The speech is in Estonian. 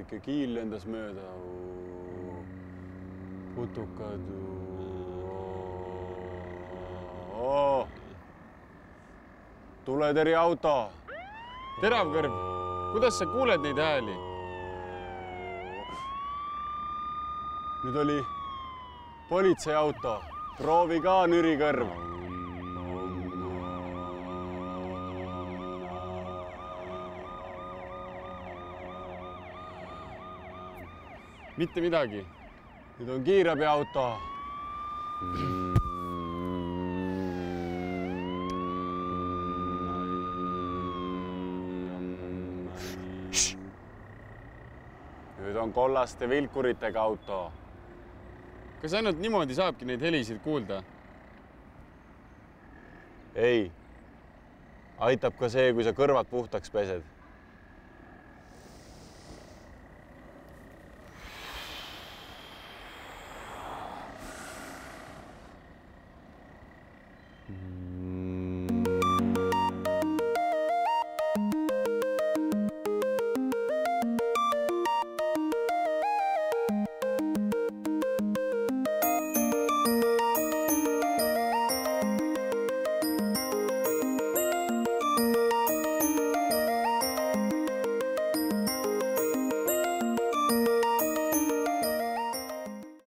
väike kiil lendas mööda. Putukad. Tuletõrjeauto. Teravkõrv, kuidas sa kuuled neid hääli? Nüüd oli politseiauto. Proovi ka, nürikõrv. Mitte midagi. Nüüd on kiirabiauto. Nüüd on kollaste vilkuritega auto. Kas ainult niimoodi saabki neid helisid kuulda? Ei. Aitab ka see, kui sa kõrvad puhtaks pesed.